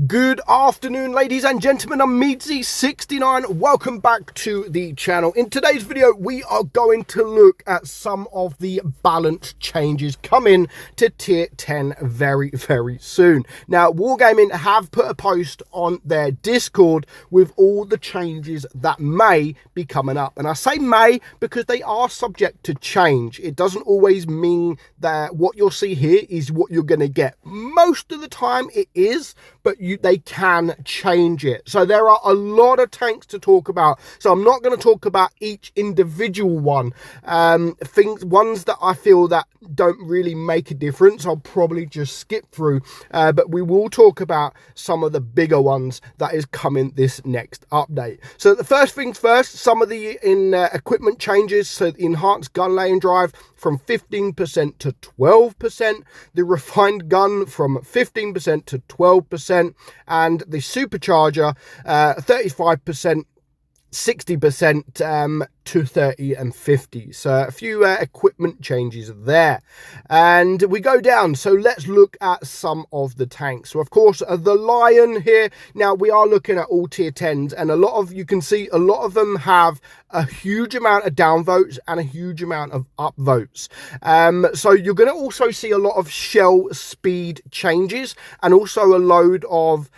Good afternoon, ladies and gentlemen. I'm meadsyreplays. Welcome back to the channel. In today's video, we are going to look at some of the balance changes coming to tier 10 very soon. Now, Wargaming have put a post on their Discord with all the changes that may be coming up. And I say may because they are subject to change. It doesn't always mean that what you'll see here is what you're going to get. Most of the time it is, but they can change it. So there are a lot of tanks to talk about. So I'm not going to talk about each individual one. Ones that I feel that don't really make a difference, I'll probably just skip through. But we will talk about some of the bigger ones that is coming this next update. So the first things first, some of the equipment changes. So the enhanced gun laying drive from 15% to 12%, the refined gun from 15% to 12%, and the supercharger 35%, 60% to 30 and 50. So a few equipment changes there, and we go down. So let's look at some of the tanks. So of course the Lion here, now we are looking at all tier 10s, and you can see a lot of them have a huge amount of downvotes and a huge amount of upvotes. So you're going to also see a lot of shell speed changes, and also a load of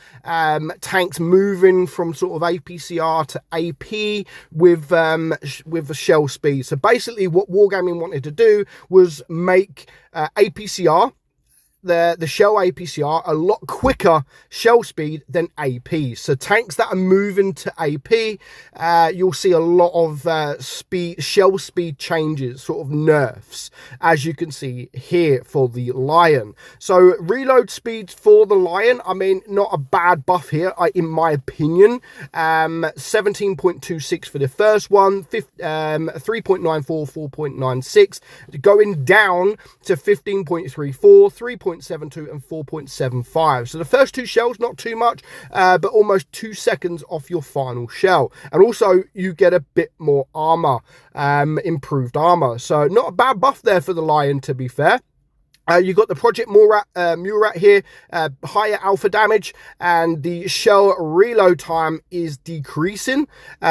tanks moving from sort of APCR to AP with the shell speed. So basically what Wargaming wanted to do was make APCR, the shell APCR, a lot quicker shell speed than AP. So tanks that are moving to AP, you'll see a lot of shell speed changes, sort of nerfs, as you can see here for the Lion. So reload speed for the Lion, I mean, not a bad buff here, in my opinion. 17.26 for the first one, 3.94, 4.96, going down to 15.34, 3.72 and 4.75. So the first two shells, not too much, but almost 2 seconds off your final shell. And also you get a bit more armor, improved armor. So not a bad buff there for the Lion, to be fair. You got the Project Murat here, higher alpha damage, and the shell reload time is decreasing,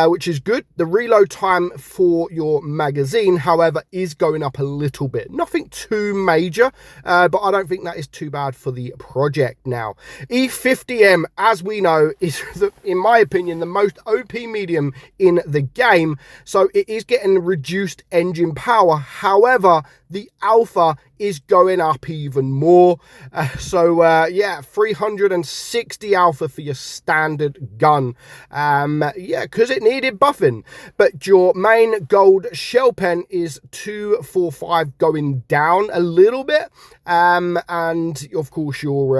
which is good. The reload time for your magazine, however, is going up a little bit. Nothing too major, but I don't think that is too bad for the project now. E50M, as we know, is, in my opinion, the most OP medium in the game, so it is getting reduced engine power. However, the alpha is going up even more. Yeah, 360 alpha for your standard gun. Yeah, because it needed buffing. But your main gold shell pen is 245, going down a little bit. And of course your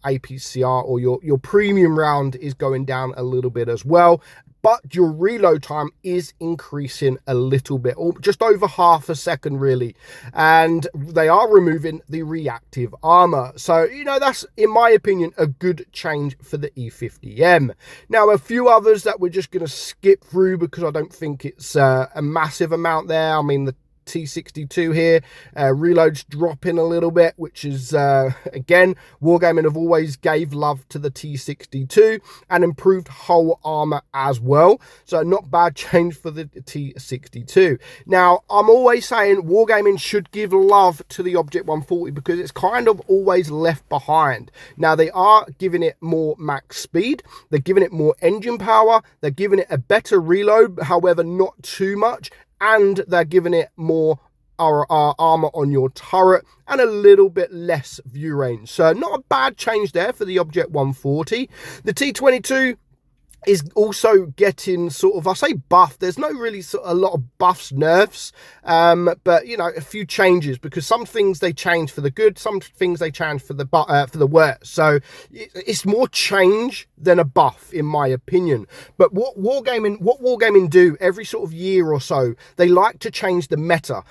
APCR, or your premium round, is going down a little bit as well. But your reload time is increasing a little bit, or just over half a second really. And they are removing the reactive armor. So, you know, that's, in my opinion, a good change for the E50M. Now, a few others that we're just going to skip through because I don't think it's a massive amount there. I mean, the T62 here, reloads dropping a little bit, which is again, Wargaming have always gave love to the T62, and improved hull armor as well, so not bad change for the T62. Now, I'm always saying Wargaming should give love to the Object 140 because it's kind of always left behind. Now, they are giving it more max speed, they're giving it more engine power, they're giving it a better reload, however not too much, and they're giving it more armor on your turret and a little bit less view range. So not a bad change there for the Object 140. The T22 is also getting sort of, I say buff, there's no really a lot of buffs, nerfs, but you know, a few changes, because some things they change for the good, some things they change for the worse. So it's more change than a buff, in my opinion. But what Wargaming do every sort of year or so, they like to change the meta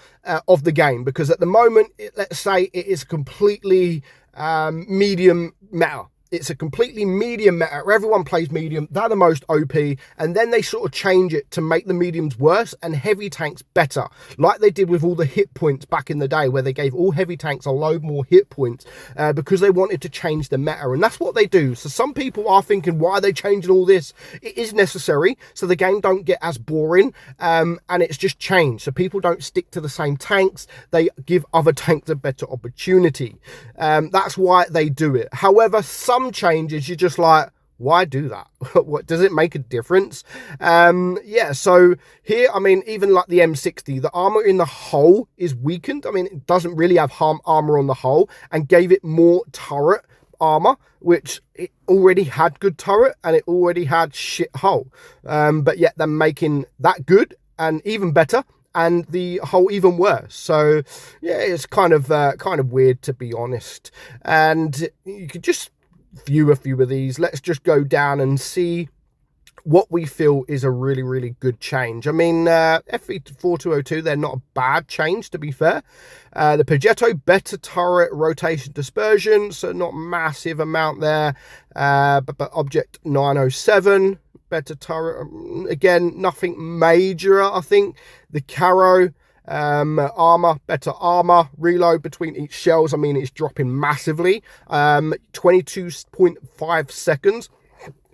of the game, because at the moment, let's say it is completely medium meta. it's a completely medium meta. Everyone plays medium. They're the most OP. And then they sort of change it to make the mediums worse and heavy tanks better. Like they did with all the hit points back in the day, where they gave all heavy tanks a load more hit points because they wanted to change the meta. And that's what they do. So some people are thinking, why are they changing all this? It is necessary so the game don't get as boring, and it's just changed. So people don't stick to the same tanks. They give other tanks a better opportunity. That's why they do it. However, some changes you're just like, why do that? What does it make a difference? Yeah, so here, I mean, even like the M60, the armor in the hull is weakened. I mean, it doesn't really have armor on the hull, and gave it more turret armor, which it already had good turret and it already had shit hull. But yet they're making that good and even better, and the hull even worse. So yeah, it's kind of weird, to be honest. And you could just view a few of these. Let's just go down and see what we feel is a really, really good change. I mean, FV4202, they're not a bad change, to be fair. The Progetto, better turret rotation dispersion, so not massive amount there. But Object 907, better turret. Again, nothing major, I think. The Caro, armor, better armor, reload between each shells. I mean, it's dropping massively. 22.5 seconds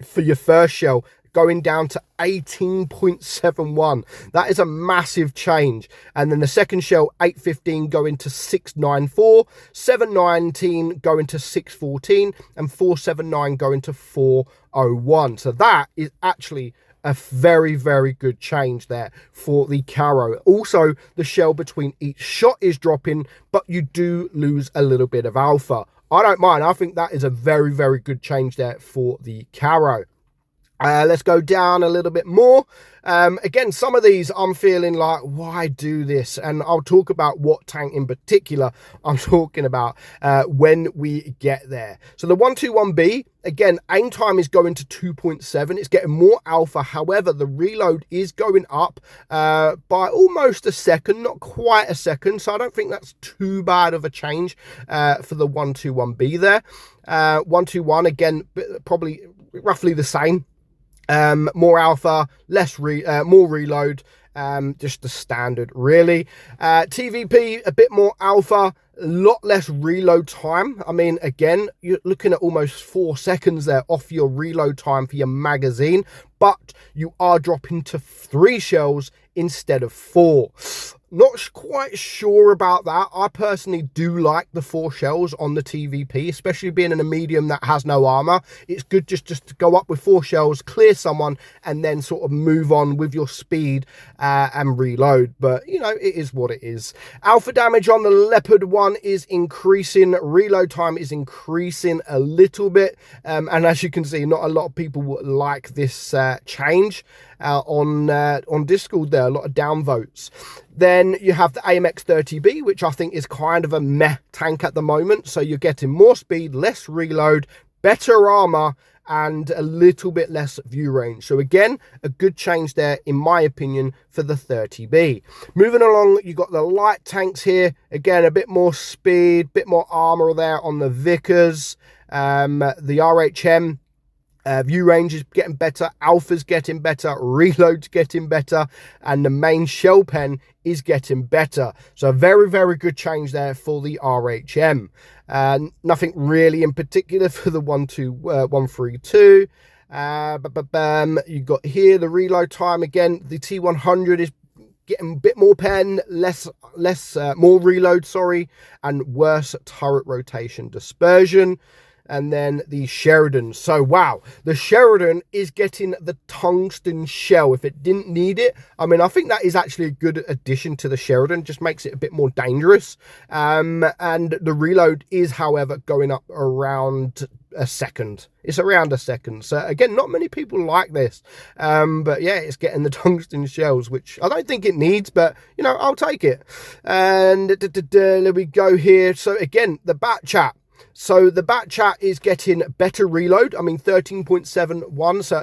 for your first shell, going down to 18.71. That is a massive change. And then the second shell, 815 going to 694, 719 going to 614, and 479 going to 401. So that is actually a very, very good change there for the Caro. Also, the shell between each shot is dropping, but you do lose a little bit of alpha. I don't mind. I think that is a very, very good change there for the Caro. Let's go down a little bit more. Again, some of these I'm feeling like, why do this? And I'll talk about what tank in particular I'm talking about when we get there. So the 121B, again, aim time is going to 2.7. It's getting more alpha. However, the reload is going up by almost a second, not quite a second. So I don't think that's too bad of a change for the 121B there. 121, again, probably roughly the same. More alpha, more reload, just the standard, really. TVP, a bit more alpha, a lot less reload time. I mean, again, you're looking at almost 4 seconds there off your reload time for your magazine, but you are dropping to 3 shells instead of 4. Not quite sure about that. I personally do like the 4 shells on the TVP, especially being in a medium that has no armor. It's good just to go up with 4 shells, clear someone, and then sort of move on with your speed and reload. But, you know, it is what it is. Alpha damage on the Leopard one is increasing. Reload time is increasing a little bit. And as you can see, not a lot of people would like this change. On Discord there, a lot of downvotes. Then you have the AMX 30B, which I think is kind of a meh tank at the moment. So you're getting more speed, less reload, better armor, and a little bit less view range. So again, a good change there, in my opinion, for the 30B. Moving along, you've got the light tanks here. Again, a bit more speed, bit more armor there on the Vickers. The RHM. View range is getting better, alpha's getting better, reload's getting better, and the main shell pen is getting better. So very, very good change there for the RHM. Nothing really in particular for the 132. You got here the reload time. Again, the T100 is getting a bit more pen, more reload, sorry, and worse turret rotation dispersion. And then the Sheridan. So, wow, the Sheridan is getting the tungsten shell if it didn't need it. I mean, I think that is actually a good addition to the Sheridan. Just makes it a bit more dangerous. And the reload is, however, going up around a second. It's around a second. So, again, not many people like this. But, yeah, it's getting the tungsten shells, which I don't think it needs, but, you know, I'll take it. And there we go here. So, again, the Bat Chat. So the Bat Chat is getting better reload. I mean, 13.71, so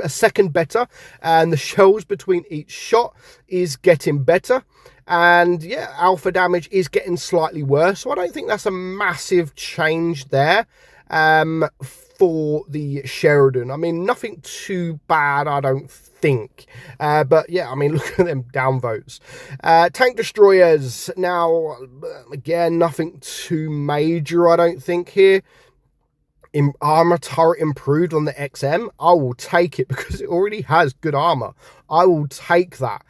a second better. And the shells between each shot is getting better. And yeah, alpha damage is getting slightly worse. So I don't think that's a massive change there. for the Sheridan. I mean, nothing too bad, I don't think. But yeah, I mean, look at them downvotes. Tank destroyers. Now, again, nothing too major, I don't think here. Armor turret improved on the XM. I will take it because it already has good armor. I will take that.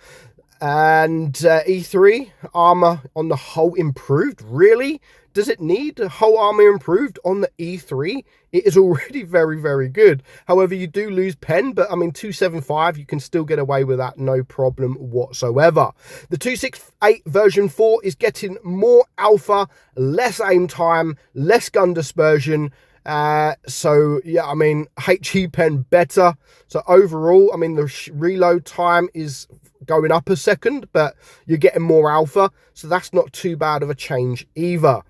And E3 armor on the hull improved. Really? Does it need the hull armor improved on the E3? It is already very, very good. However, you do lose pen, but I mean 275, you can still get away with that, no problem whatsoever. The 268 version 4 is getting more alpha, less aim time, less gun dispersion. So yeah, I mean HE pen better. So overall, I mean the reload time is going up a second, but you're getting more alpha, so that's not too bad of a change either.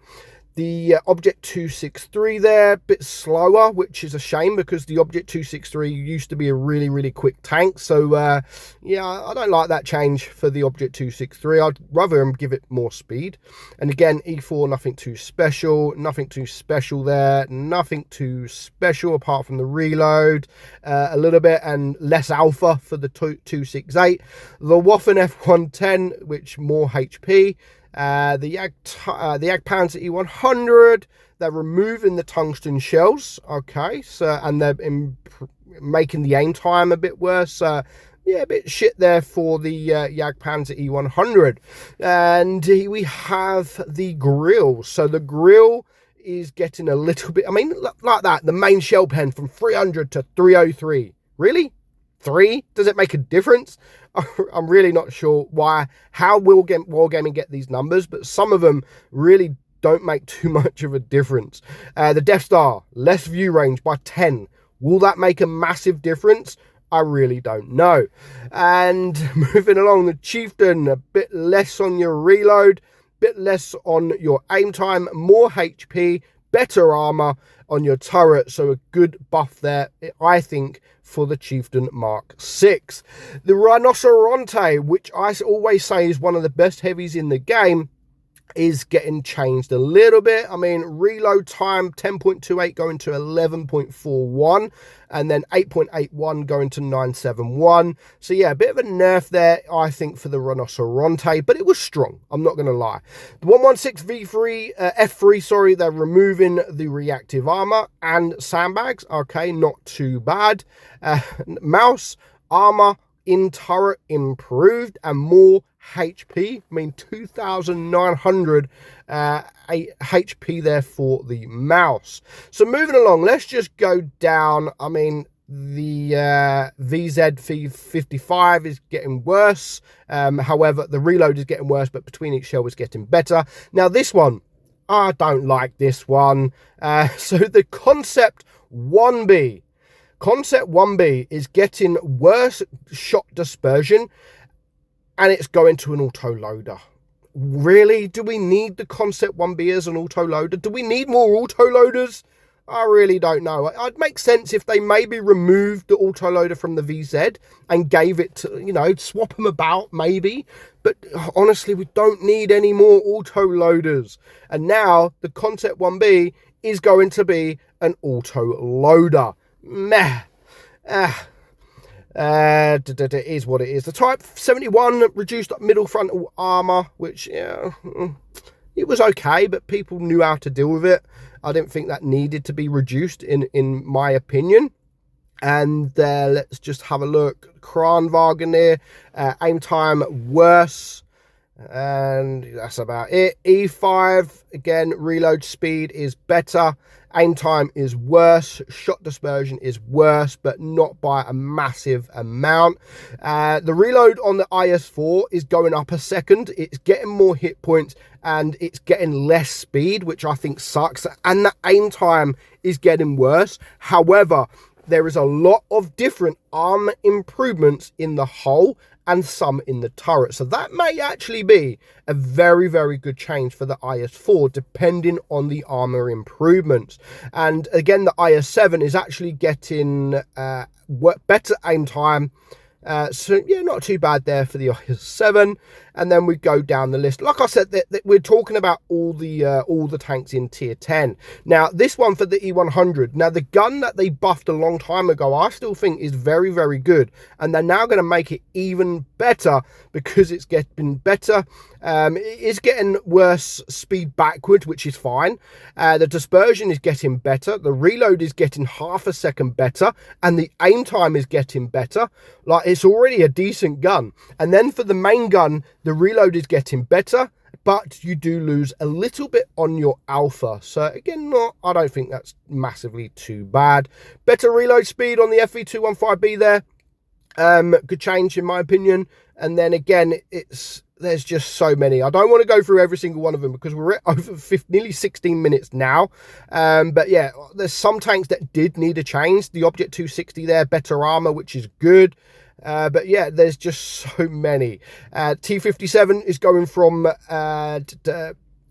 The Object 263 there, a bit slower, which is a shame because the Object 263 used to be a really, really quick tank. So, yeah, I don't like that change for the Object 263. I'd rather give it more speed. And again, E4, nothing too special. Nothing too special there. Nothing too special apart from the reload. A little bit and less alpha for the 268. The Waffen F110, which more HP. The Jagdpanzer E100, they're removing the tungsten shells, okay, so, and they're making the aim time a bit worse. Yeah, a bit shit there for the Jagdpanzer E100. And we have the grill. So the grill is getting a little bit, I mean, like that, the main shell pen from 300 to 303. Really? 3? Does it make a difference? I'm really not sure how will Wargaming get these numbers, but some of them really don't make too much of a difference. The Death Star, less view range by 10. Will that make a massive difference? I really don't know. And moving along, the Chieftain, a bit less on your reload, bit less on your aim time, more HP, better armor on your turret, so a good buff there, I think, for the Chieftain Mark 6. The Rhinoceronte, which I always say is one of the best heavies in the game, is getting changed a little bit. I mean, reload time 10.28 going to 11.41, and then 8.81 going to 971. So yeah, a bit of a nerf there, I think, for the Rhinoceronte, but it was strong, I'm not going to lie. The 116 V3, F3, sorry, they're removing the reactive armor and sandbags. Okay, not too bad. Mouse, armor, in turret improved and more HP. I mean 2,900 HP there for the mouse. So moving along, let's just go down. I mean the VZ55 is getting worse. However, the reload is getting worse, but between each shell is getting better. Now this one, I don't like this one. So the Concept 1B. Concept 1B is getting worse shot dispersion, and it's going to an autoloader. Really? Do we need the Concept 1B as an autoloader? Do we need more autoloaders? I really don't know. It'd make sense if they maybe removed the autoloader from the VZ and gave it to, you know, swap them about maybe. But honestly, we don't need any more autoloaders. And now the Concept 1B is going to be an autoloader. Meh. It is what it is. The Type 71 reduced middle frontal armor, which, yeah, it was okay, but people knew how to deal with it. I didn't think that needed to be reduced, in my opinion. And let's just have a look. Kranwagen there, aim time worse. And that's about it. E5, again, reload speed is better. Aim time is worse. Shot dispersion is worse, but not by a massive amount. The reload on the IS-4 is going up a second. It's getting more hit points and it's getting less speed, which I think sucks. And the aim time is getting worse. However, there is a lot of different armor improvements in the hull and some in the turret. So that may actually be a very, very good change for the IS-4, depending on the armor improvements. And again, the IS-7 is actually getting better aim time, So yeah, not too bad there for the IS-7. And then we go down the list. Like I said, that we're talking about all the tanks in tier 10. Now, this one for the E100. Now, the gun that they buffed a long time ago, I still think is very, very good. And they're now going to make it even better because it's getting better. It is getting worse speed backward, which is fine. The dispersion is getting better. The reload is getting half a second better. And the aim time is getting better. Like, it's already a decent gun. And then for the main gun, the reload is getting better, but you do lose a little bit on your alpha. So again, I don't think that's massively too bad. Better reload speed on the FV215B there. Good change in my opinion. And then again, there's just so many. I don't want to go through every single one of them because we're at over nearly 16 minutes now. But yeah, there's some tanks that did need a change. The Object 260 there, better armor, which is good. But yeah, there's just so many. T57 is going from,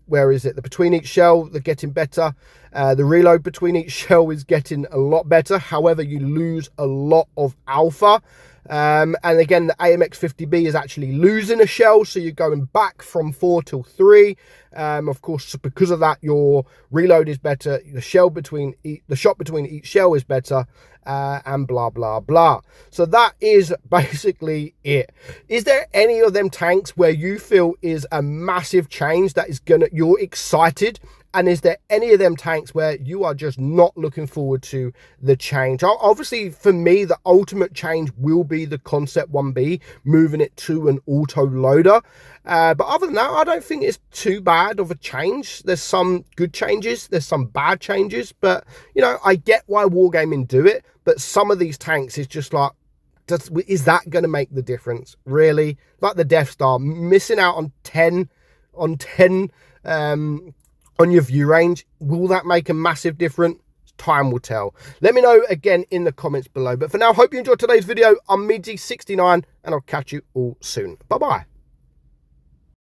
where is it? The between each shell, they're getting better. The reload between each shell is getting a lot better. However, you lose a lot of alpha. And again, the AMX50B is actually losing a shell, so you're going back from 4 till 3. Of course, because of that, your reload is better. The shot between each shell is better, and blah blah blah. So that is basically it. Is there any of them tanks where you feel is a massive change that is you're excited? And is there any of them tanks where you are just not looking forward to the change? Obviously, for me, the ultimate change will be the Concept 1B, moving it to an autoloader. But other than that, I don't think it's too bad of a change. There's some good changes, there's some bad changes. But, you know, I get why Wargaming do it. But some of these tanks is just like, is that going to make the difference? Really? Like the Death Star, missing out on 10 on your view range, will that make a massive difference? Time will tell. Let me know again in the comments below. But for now, hope you enjoyed today's video. I'm meadsy69 and I'll catch you all soon. Bye bye.